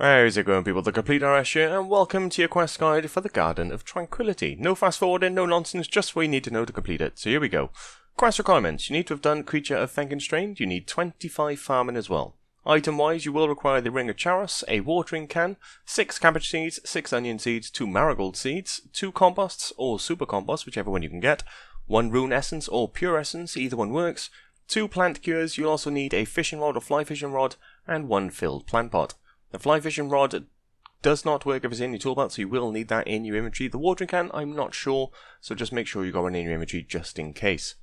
How's it going, people? TheCompleteRS here, and welcome to your quest guide for the Garden of Tranquility. No fast forwarding, no nonsense, just what you need to know to complete it. So here we go. Quest requirements. You need to have done Creature of Fenconstrained. You need 25 farming as well. Item-wise, you will require the Ring of Charos, a watering can, 6 cabbage seeds, 6 onion seeds, 2 marigold seeds, 2 composts or super composts, whichever one you can get, 1 rune essence or pure essence, either one works, 2 plant cures. You'll also need a fishing rod or fly fishing rod, and 1 filled plant pot. The fly fishing rod does not work if it's in your toolbox, so you will need that in your inventory. The watering can, I'm not sure, so just make sure you got one in your inventory just in case.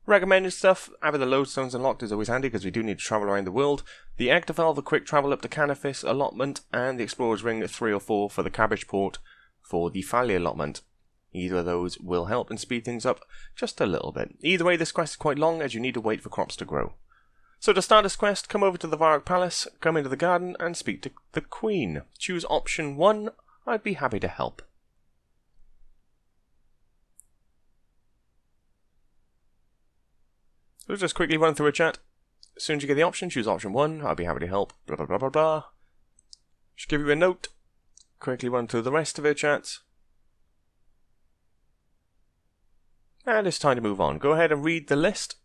Recommended stuff, having the lodestones unlocked is always handy because we do need to travel around the world. The Ectophyll, the quick travel up to Canifis allotment, and the Explorer's Ring at 3 or 4 for the cabbage port for the Falador allotment. Either of those will help and speed things up just a little bit. Either way, this quest is quite long as you need to wait for crops to grow. So to start this quest, come over to the Varrock Palace, come into the garden and speak to the Queen. Choose option 1, I'd be happy to help. So just quickly run through a chat. As soon as you get the option, choose option 1, I'd be happy to help, blah blah blah blah blah. Just give you a note, quickly run through the rest of her chats. And it's time to move on. Go ahead and read the list.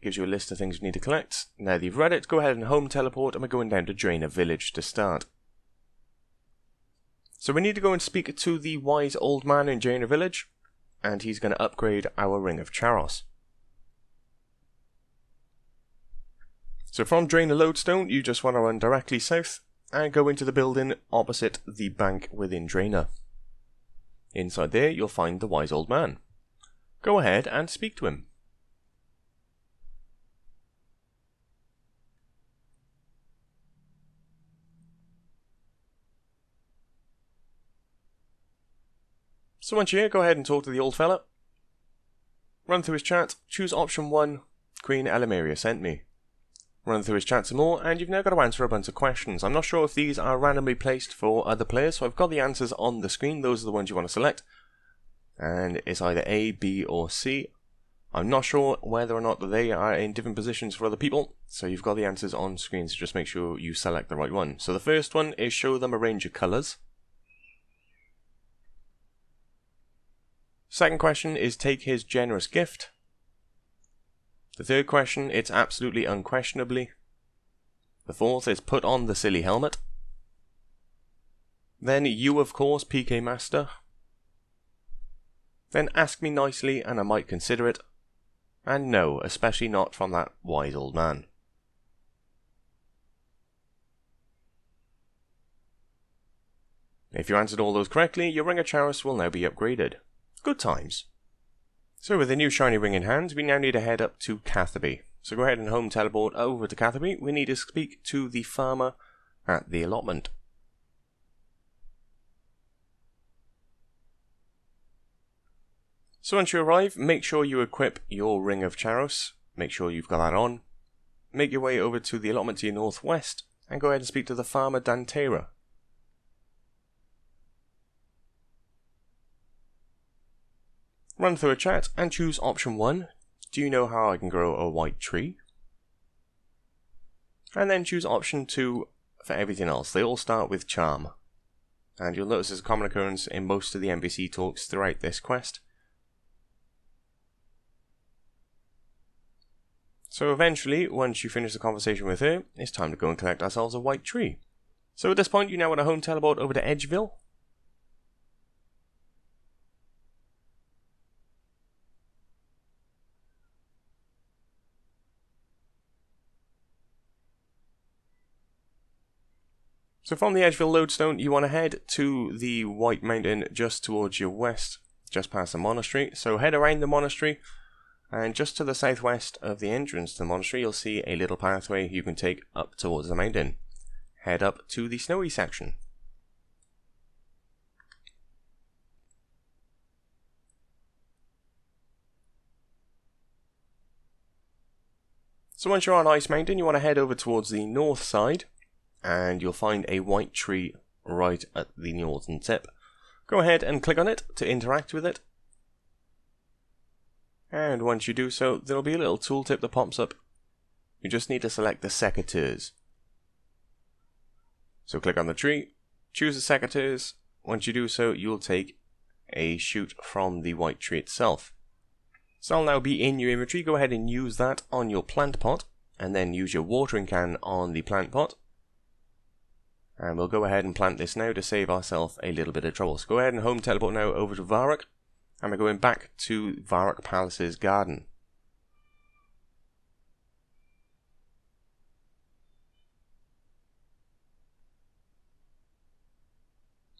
Gives you a list of things you need to collect. Now that you've read it, go ahead and home teleport, and we're going down to Draenor Village to start. So we need to go and speak to the wise old man in Draenor Village, and he's going to upgrade our Ring of Charos. So from Draenor Lodestone, you just want to run directly south, and go into the building opposite the bank within Draenor. Inside there, you'll find the wise old man. Go ahead and speak to him. So once you're here, go ahead and talk to the old fella. Run through his chat, choose option 1, Queen Elimeria sent me. Run through his chat some more, and you've now got to answer a bunch of questions. I'm not sure if these are randomly placed for other players, so I've got the answers on the screen. Those are the ones you want to select. And it's either A, B, or C. I'm not sure whether or not they are in different positions for other people, so you've got the answers on screen, so just make sure you select the right one. So the first one is show them a range of colours. Second question is take his generous gift. The third question, it's absolutely unquestionably. The fourth is put on the silly helmet. Then you, of course, PK Master. Then ask me nicely and I might consider it. And no, especially not from that wise old man. If you answered all those correctly, your Ring of Charos will now be upgraded. Good times. So with the new shiny ring in hand, we now need to head up to Catherby. So go ahead and home teleport over to Catherby. We need to speak to the farmer at the allotment. So once you arrive, make sure you equip your Ring of Charos. Make sure you've got that on. Make your way over to the allotment to your northwest, and go ahead and speak to the farmer Dantera. Run through a chat and choose option 1. Do you know how I can grow a white tree? And then choose option 2 for everything else. They all start with charm. And you'll notice there's a common occurrence in most of the NPC talks throughout this quest. So eventually, once you finish the conversation with her, it's time to go and collect ourselves a white tree. So at this point, you now want to home teleport over to Edgeville. So from the Edgeville Lodestone, you want to head to the White Mountain just towards your west, just past the monastery. So head around the monastery, and just to the southwest of the entrance to the monastery, you'll see a little pathway you can take up towards the mountain. Head up to the snowy section. So once you're on Ice Mountain, you want to head over towards the north side, and you'll find a white tree right at the northern tip. Go ahead and click on it to interact with it. And once you do so, there'll be a little tooltip that pops up. You just need to select the secateurs. So click on the tree, choose the secateurs. Once you do so, you'll take a shoot from the white tree itself. So that'll now be in your inventory. Go ahead and use that on your plant pot, and then use your watering can on the plant pot. And we'll go ahead and plant this now to save ourselves a little bit of trouble. So go ahead and home teleport now over to Varrock, and we're going back to Varrock Palace's garden.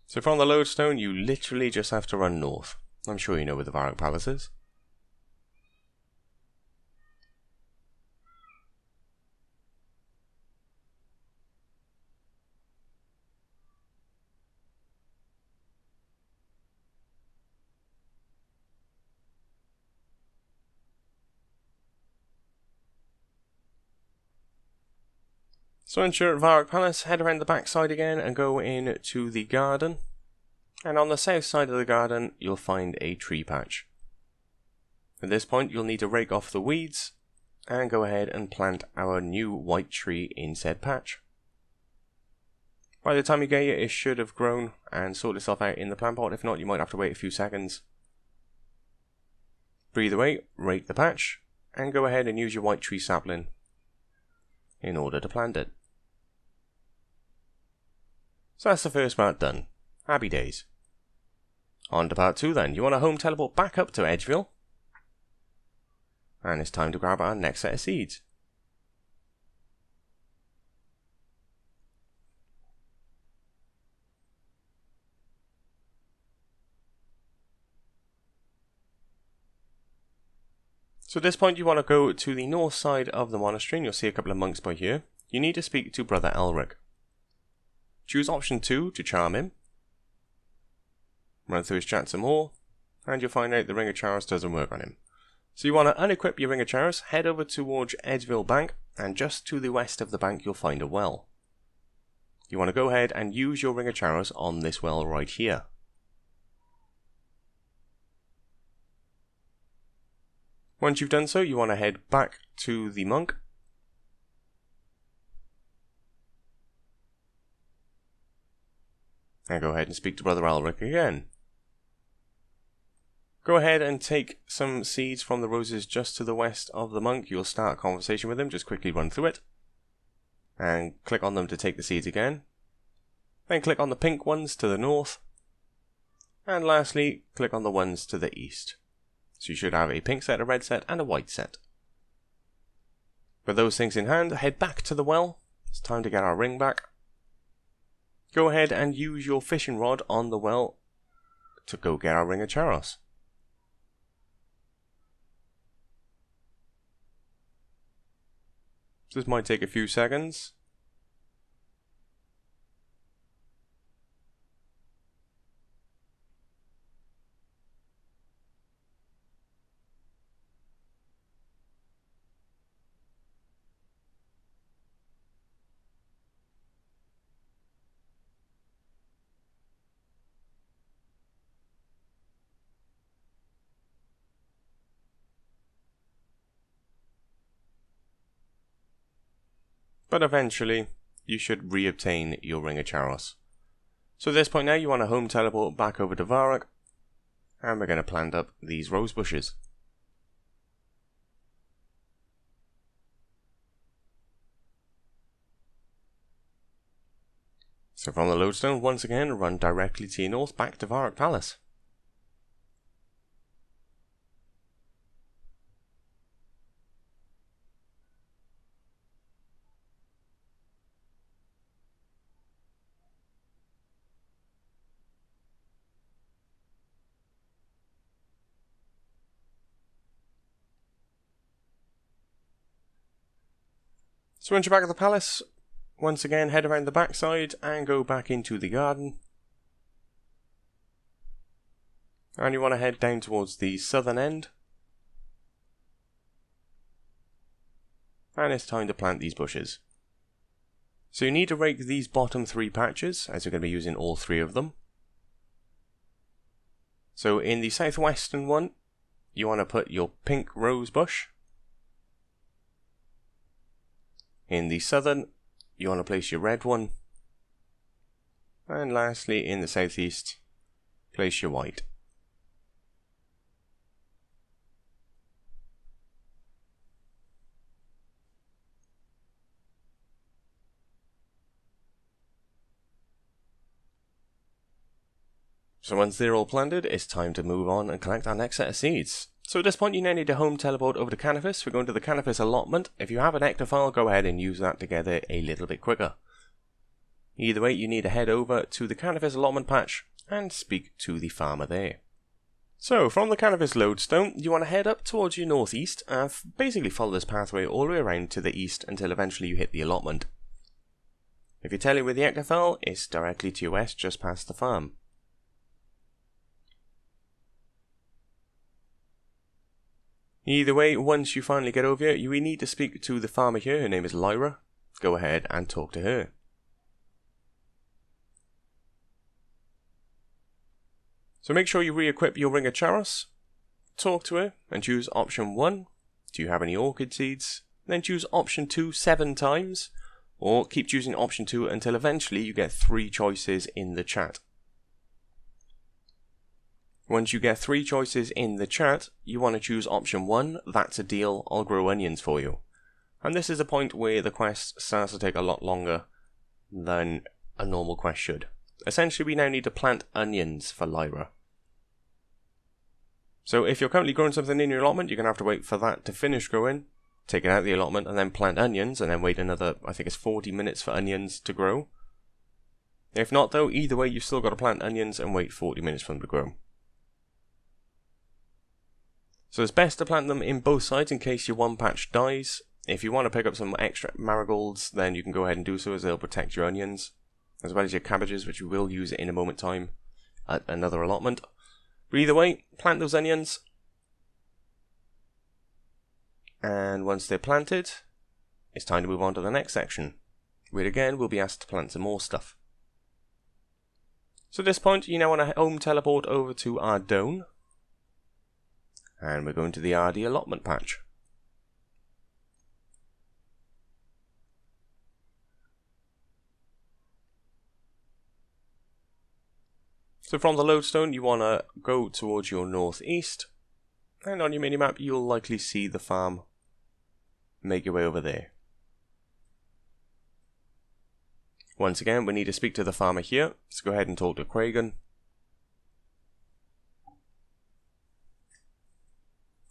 So from the lodestone, you literally just have to run north. I'm sure you know where the Varrock Palace is. So once you're at Varrock Palace, head around the back side again and go into the garden. And on the south side of the garden, you'll find a tree patch. At this point, you'll need to rake off the weeds and go ahead and plant our new white tree in said patch. By the time you get here, it should have grown and sorted itself out in the plant pot. If not, you might have to wait a few seconds. Breathe away, rake the patch, and go ahead and use your white tree sapling in order to plant it. So that's the first part done. Happy days. On to part 2 then. You want to home teleport back up to Edgeville. And it's time to grab our next set of seeds. So at this point you want to go to the north side of the monastery, and you'll see a couple of monks by here. You need to speak to Brother Elric. Choose option 2 to charm him. Run through his chat some more, and you'll find out the Ring of Charos doesn't work on him. So you want to unequip your Ring of Charos, head over towards Edgeville Bank, and just to the west of the bank you'll find a well. You want to go ahead and use your Ring of Charos on this well right here. Once you've done so, you want to head back to the monk. And go ahead and speak to Brother Elric again. Go ahead and take some seeds from the roses just to the west of the monk. You'll start a conversation with him, just quickly run through it. And click on them to take the seeds again. Then click on the pink ones to the north. And lastly, click on the ones to the east. So you should have a pink set, a red set, and a white set. With those things in hand, head back to the well. It's time to get our ring back. Go ahead and use your fishing rod on the well to go get our Ring of Charos. This might take a few seconds. But eventually, you should re-obtain your Ring of Charos. So at this point now, you want to home teleport back over to Varrock, and we're going to plant up these rose bushes. So from the lodestone, once again, run directly to your north, back to Varrock Palace. So once you're back at the palace, once again head around the backside and go back into the garden. And you want to head down towards the southern end. And it's time to plant these bushes. So you need to rake these bottom 3 patches, as you're going to be using all 3 of them. So in the southwestern one, you want to put your pink rose bush. In the southern, you want to place your red one. And lastly, in the southeast, place your white. So once they're all planted, it's time to move on and collect our next set of seeds. So at this point you now need to home teleport over to Canvas. We're going to the Canvas allotment. If you have an Ecto file, go ahead and use that to get it a little bit quicker. Either way, you need to head over to the Canvas allotment patch and speak to the farmer there. So from the Canvas lodestone, you want to head up towards your northeast and basically follow this pathway all the way around to the east until eventually you hit the allotment. If you're telling with the Ecto file, it's directly to your west just past the farm. Either way, once you finally get over here, you will need to speak to the farmer here. Her name is Lyra. Go ahead and talk to her. So make sure you re-equip your Ring of Charos. Talk to her and choose option 1. Do you have any orchid seeds? Then choose option 2 7 times. Or keep choosing option 2 until eventually you get 3 choices in the chat. Once you get 3 choices in the chat, you want to choose option 1, that's a deal, I'll grow onions for you. And this is a point where the quest starts to take a lot longer than a normal quest should. Essentially, we now need to plant onions for Lyra. So if you're currently growing something in your allotment, you're going to have to wait for that to finish growing, take it out of the allotment, and then plant onions, and then wait another, I think it's 40 minutes for onions to grow. If not though, either way, you've still got to plant onions and wait 40 minutes for them to grow. So it's best to plant them in both sides in case your one patch dies. If you want to pick up some extra marigolds, then you can go ahead and do so, as they'll protect your onions, as well as your cabbages, which you will use in a moment time at another allotment. But either way, plant those onions. And once they're planted, it's time to move on to the next section, where again we'll be asked to plant some more stuff. So at this point, you now want to home teleport over to Ardone. And we're going to the RD allotment patch. So from the lodestone, you want to go towards your northeast. And on your minimap, you'll likely see the farm. Make your way over there. Once again, we need to speak to the farmer here. So go ahead and talk to Kragan.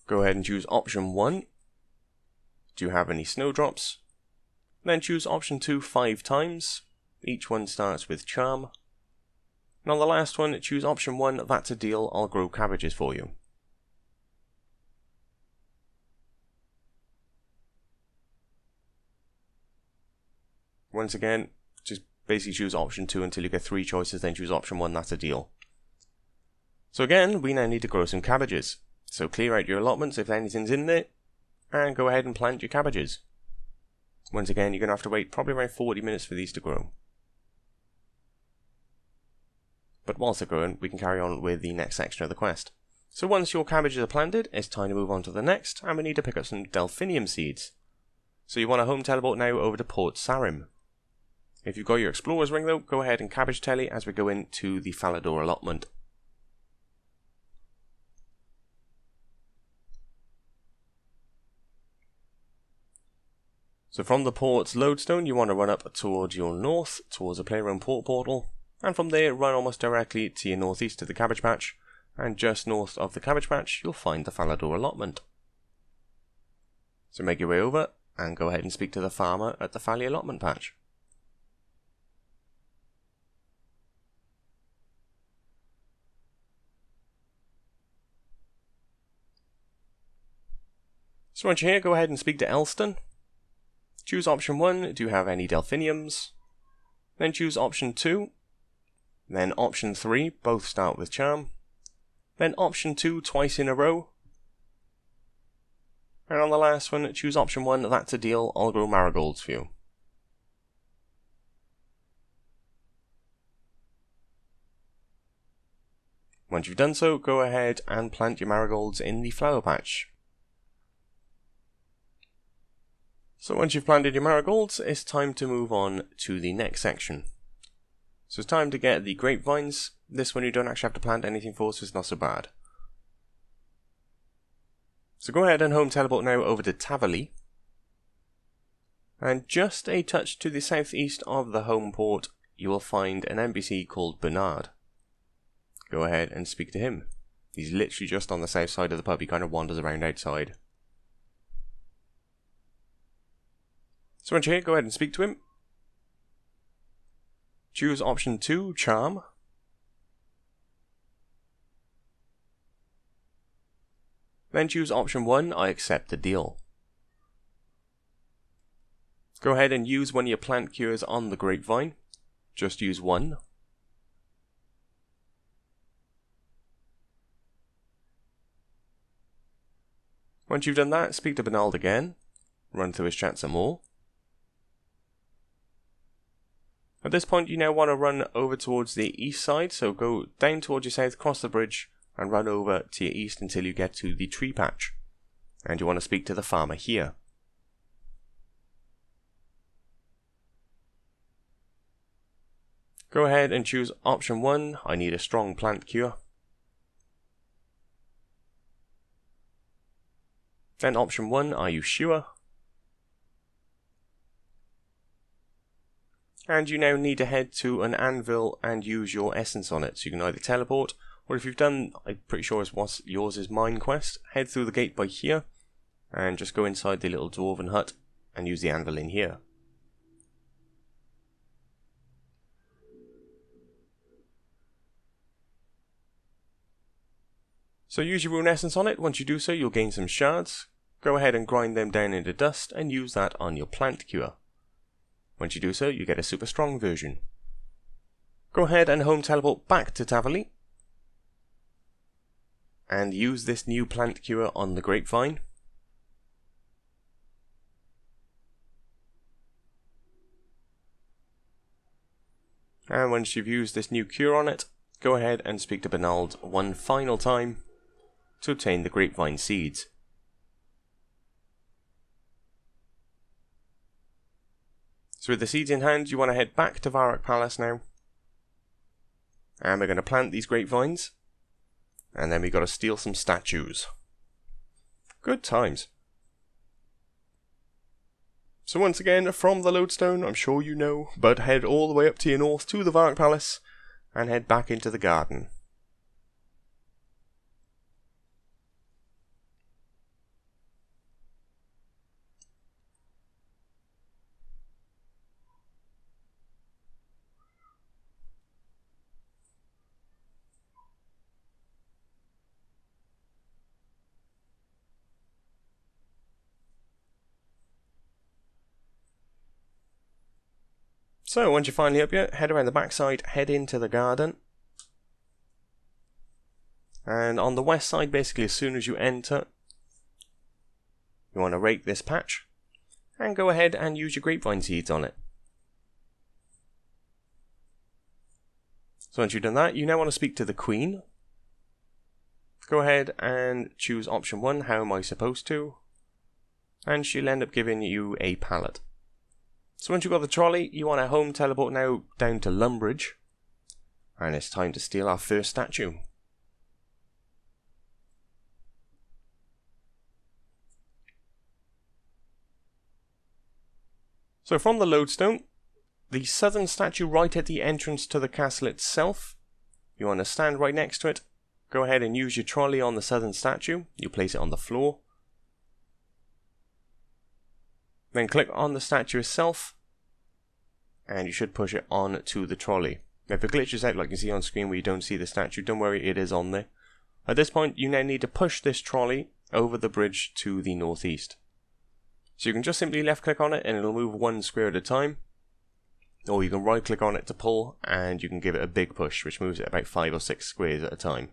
Go ahead and choose option 1. Do you have any snowdrops? Then choose option 2 5 times. Each one starts with charm. And on the last one, choose option 1, that's a deal, I'll grow cabbages for you. Once again, just basically choose option 2 until you get 3 choices, then choose option 1, that's a deal. So again, we now need to grow some cabbages. So clear out your allotments if anything's in there, and go ahead and plant your cabbages. Once again, you're going to have to wait probably around 40 minutes for these to grow. But whilst they're growing, we can carry on with the next section of the quest. So once your cabbages are planted, it's time to move on to the next, and we need to pick up some delphinium seeds. So you want to home teleport now over to Port Sarim. If you've got your explorer's ring though, go ahead and cabbage telly as we go into the falador allotment. So from the port's lodestone, you want to run up towards your north, towards the playroom port portal, and from there run almost directly to your northeast to the cabbage patch, and just north of the cabbage patch you'll find the falador allotment. So make your way over, and go ahead and speak to the farmer at the Fally allotment patch. So once you're here, go ahead and speak to Elston. Choose option 1, do you have any delphiniums? Then choose option 2. Then option 3, both start with charm. Then option 2 twice in a row. And on the last one, choose option 1, that's a deal, I'll grow marigolds for you. Once you've done so, go ahead and plant your marigolds in the flower patch. So once you've planted your marigolds, it's time to move on to the next section. So it's time to get the grapevines. This one you don't actually have to plant anything for, so it's not so bad. So go ahead and home teleport now over to Tranquility. And just a touch to the southeast of the home port, you will find an NPC called Bernard. Go ahead and speak to him. He's literally just on the south side of the pub, he kind of wanders around outside. So once you're here, go ahead and speak to him. Choose option 2, Charm. Then choose option 1, I accept the deal. Go ahead and use one of your plant cures on the grapevine. Just use one. Once you've done that, speak to Bernard again. Run through his chat some more. At this point, you now want to run over towards the east side, so go down towards your south, cross the bridge, and run over to your east until you get to the tree patch. And you want to speak to the farmer here. Go ahead and choose option 1, I need a strong plant cure. Then option 1, are you sure? And you now need to head to an anvil and use your essence on it. So you can either teleport, or if you've done, I'm pretty sure yours is mine quest, head through the gate by here, and just go inside the little dwarven hut, and use the anvil in here. So use your rune essence on it. Once you do so, you'll gain some shards. Go ahead and grind them down into dust, and use that on your plant cure. Once you do so, you get a super strong version. Go ahead and home teleport back to Tranquility. And use this new plant cure on the grapevine. And once you've used this new cure on it, go ahead and speak to Bernard one final time to obtain the grapevine seeds. So with the seeds in hand, you want to head back to ShipWrek Palace now. And we're going to plant these grapevines. And then we've got to steal some statues. Good times. So once again, from the lodestone, I'm sure you know, but head all the way up to your north to the ShipWrek Palace and head back into the garden. So once you're finally up here, head around the backside, head into the garden. And on the west side, basically as soon as you enter, you want to rake this patch. And go ahead and use your grapevine seeds on it. So once you've done that, you now want to speak to the Queen. Go ahead and choose option 1, how am I supposed to? And she'll end up giving you a pallet. So once you've got the trolley, you want to home teleport now down to Lumbridge. And it's time to steal our first statue. So from the lodestone, the southern statue right at the entrance to the castle itself, you want to stand right next to it. Go ahead and use your trolley on the southern statue. You place it on the floor. Then click on the statue itself, and you should push it on to the trolley. Now if it glitches out like you see on screen where you don't see the statue, don't worry, it is on there. At this point, you now need to push this trolley over the bridge to the northeast. So you can just simply left click on it and it'll move one square at a time. Or you can right click on it to pull and you can give it a big push, which moves it about 5 or 6 squares at a time.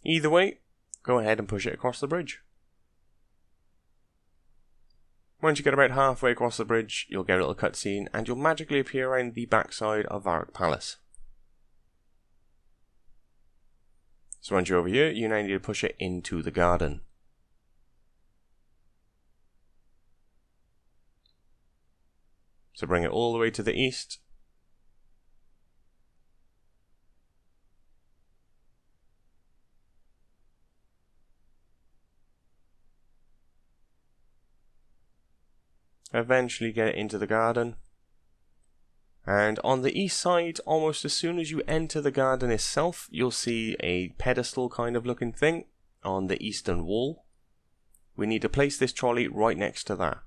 Either way, go ahead and push it across the bridge. Once you get about halfway across the bridge, you'll get a little cutscene and you'll magically appear around the backside of ShipWrek Palace. So once you're over here, you now need to push it into the garden. So bring it all the way to the east. Eventually get it into the garden. And on the east side, almost as soon as you enter the garden itself, you'll see a pedestal kind of looking thing on the eastern wall. We need to place this trolley right next to that.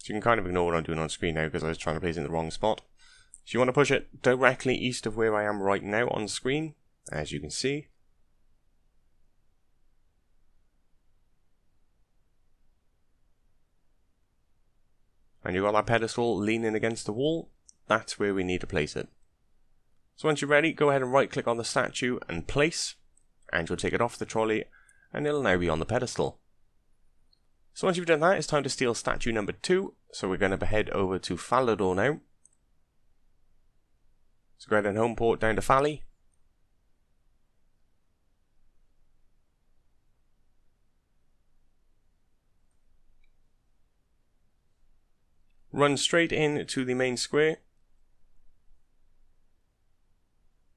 So you can kind of ignore what I'm doing on screen now because I was trying to place it in the wrong spot. So you want to push it directly east of where I am right now on screen, as you can see. And you've got that pedestal leaning against the wall. That's where we need to place it. So once you're ready, go ahead and right click on the statue and place. And you'll take it off the trolley and it'll now be on the pedestal. So once you've done that, it's time to steal statue number 2. So we're going to head over to Falador now. So go ahead and home port down to Fally. Run straight in to the main square.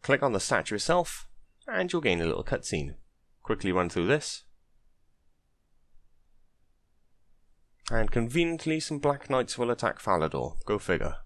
Click on the statue itself, and you'll gain a little cutscene. Quickly run through this. And conveniently, some Black Knights will attack Falador. Go figure.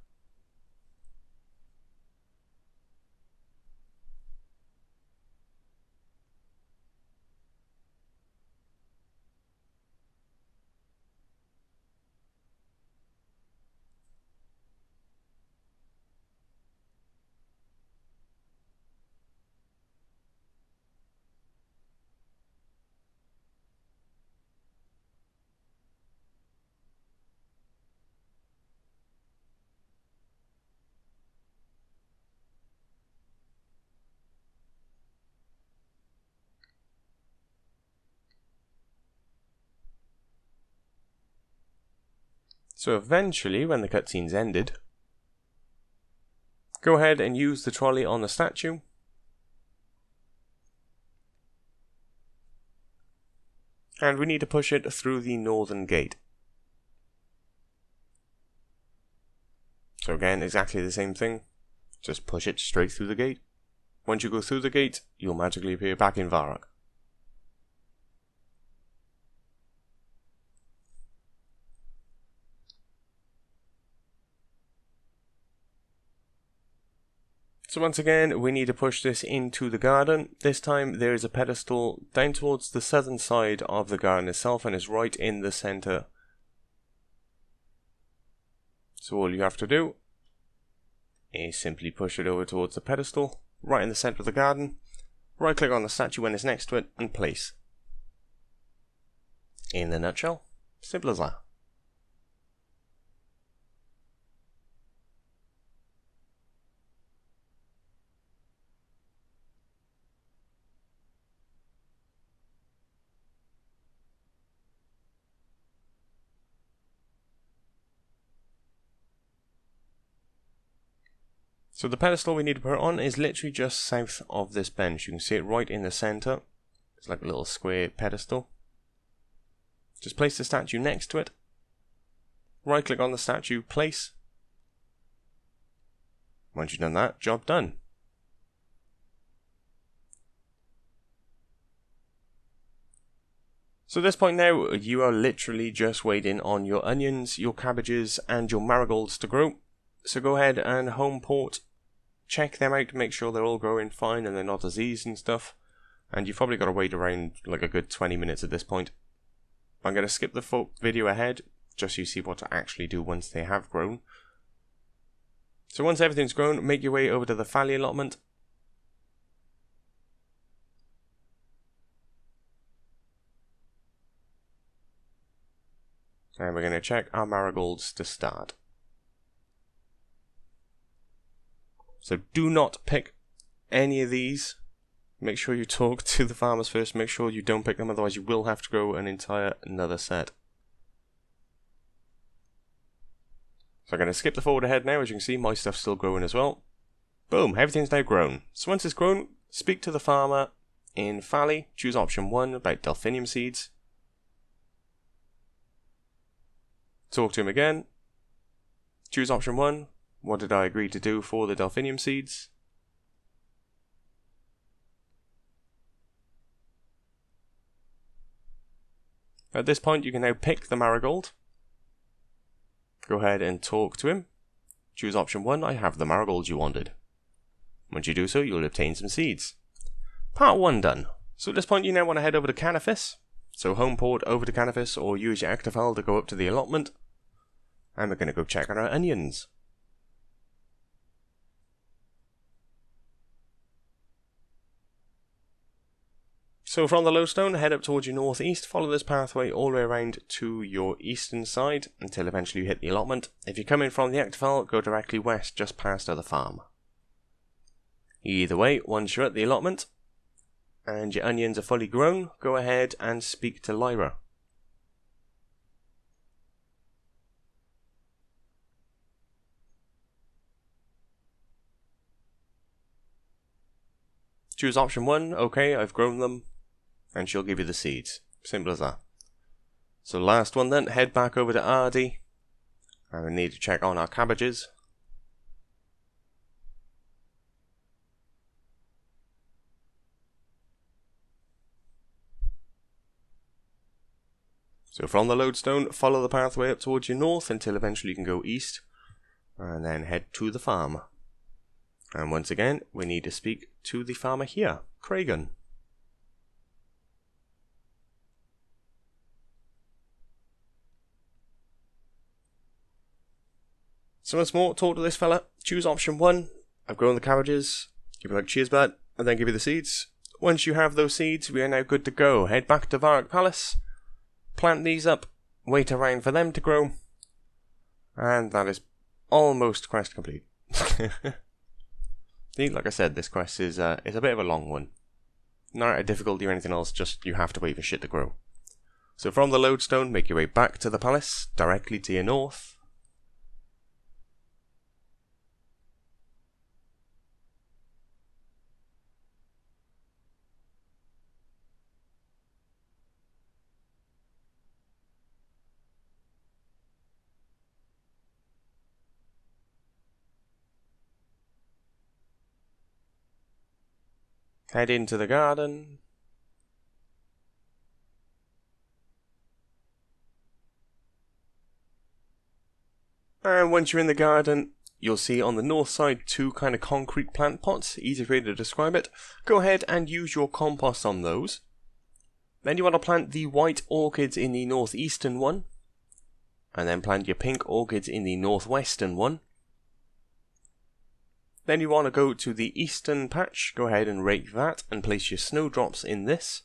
So eventually, when the cutscene's ended, go ahead and use the trolley on the statue. And we need to push it through the northern gate. So again, exactly the same thing. Just push it straight through the gate. Once you go through the gate, you'll magically appear back in Varrock. So once again, we need to push this into the garden. This time there is a pedestal down towards the southern side of the garden itself and is right in the center. So all you have to do is simply push it over towards the pedestal, right in the center of the garden. Right click on the statue when it's next to it and place. In a nutshell, simple as that. So the pedestal we need to put it on is literally just south of this bench. You can see it right in the center. It's like a little square pedestal. Just place the statue next to it. Right click on the statue, place. Once you've done that, job done. So at this point now, you are literally just waiting on your onions, your cabbages, and your marigolds to grow. So go ahead and home port. Check them out to make sure they're all growing fine and they're not diseased and stuff. And you've probably got to wait around like a good 20 minutes at this point. I'm going to skip the video ahead, just so you see what to actually do once they have grown. So once everything's grown, make your way over to the Fally allotment. And we're going to check our marigolds to start. So do not pick any of these. Make sure you talk to the farmers first. Make sure you don't pick them, otherwise you will have to grow an entire another set. So I'm going to skip the forward ahead now. As you can see, my stuff's still growing as well. Boom, everything's now grown. So once it's grown, speak to the farmer in Fally. Choose option 1 about delphinium seeds. Talk to him again. Choose option 1. What did I agree to do for the delphinium seeds? At this point, you can now pick the marigold. Go ahead and talk to him. Choose option 1. I have the marigolds you wanted. Once you do so, you'll obtain some seeds. Part 1 done. So at this point, you now want to head over to Canifis. So home port over to Canifis, or use your active file to go up to the allotment. And we're going to go check on our onions. So from the lodestone, head up towards your northeast, follow this pathway all the way around to your eastern side until eventually you hit the allotment. If you're coming from the active file, go directly west just past the farm. Either way, once you're at the allotment and your onions are fully grown, go ahead and speak to Lyra. Choose option 1, okay, I've grown them, and she'll give you the seeds. Simple as that. So last one then, head back over to Ardy, and we need to check on our cabbages. So from the lodestone, follow the pathway up towards your north until eventually you can go east, and then head to the farm. And once again, we need to speak to the farmer here, Kragan. So once more, talk to this fella, choose option 1, I've grown the cabbages, give it like cheers bud, and then give you the seeds. Once you have those seeds, we are now good to go. Head back to Varrock Palace, plant these up, wait around for them to grow, and that is almost quest complete. Like I said, this quest is a bit of a long one. Not a difficulty or anything else, just you have to wait for shit to grow. So from the lodestone, make your way back to the palace, directly to your north. Head into the garden. And once you're in the garden, you'll see on the north side 2 kind of concrete plant pots. Easy way to describe it. Go ahead and use your compost on those. Then you want to plant the white orchids in the northeastern one. And then plant your pink orchids in the northwestern one. Then you want to go to the eastern patch, go ahead and rake that and place your snowdrops in this.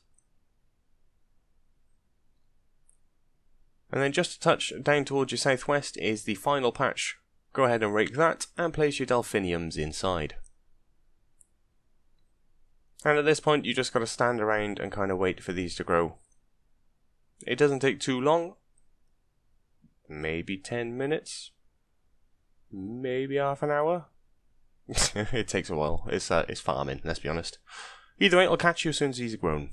And then just a touch down towards your southwest is the final patch. Go ahead and rake that and place your delphiniums inside. And at this point you just got to stand around and kind of wait for these to grow. It doesn't take too long. Maybe 10 minutes. Maybe half an hour. It takes a while. It's farming, let's be honest. Either way, I'll catch you as soon as these are grown.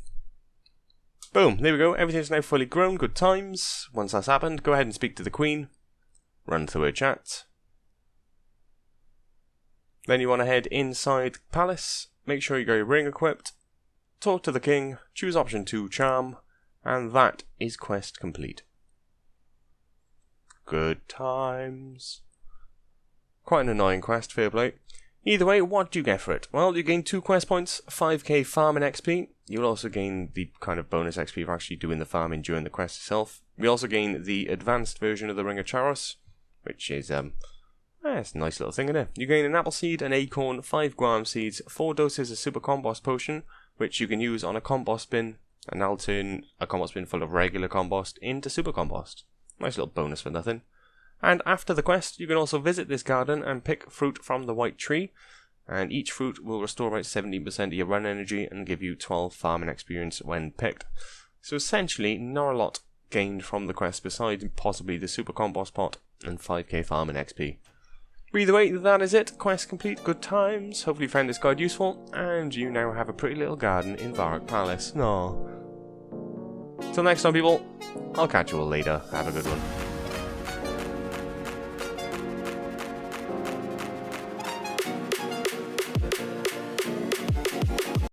Boom, there we go. Everything's now fully grown. Good times. Once that's happened, go ahead and speak to the queen. Run through her chat. Then you want to head inside the palace. Make sure you got your ring equipped. Talk to the king. Choose option 2, charm. And that is quest complete. Good times. Quite an annoying quest, fair play. Either way, what do you get for it? Well, you gain 2 quest points, 5k farming XP. You'll also gain the kind of bonus XP for actually doing the farming during the quest itself. We also gain the advanced version of the Ring of Charos, which is, it's a nice little thing in there. You gain an apple seed, an acorn, 5 gram seeds, 4 doses of super compost potion, which you can use on a compost bin, and that'll turn a compost bin full of regular compost into super compost. Nice little bonus for nothing. And after the quest, you can also visit this garden and pick fruit from the white tree. And each fruit will restore about 17% of your run energy and give you 12 farming experience when picked. So essentially, not a lot gained from the quest besides possibly the super compost pot and 5k farming XP. But either way, that is it. Quest complete, good times. Hopefully you found this guide useful, and you now have a pretty little garden in Varrock Palace. Aww. Till next time, people, I'll catch you all later. Have a good one.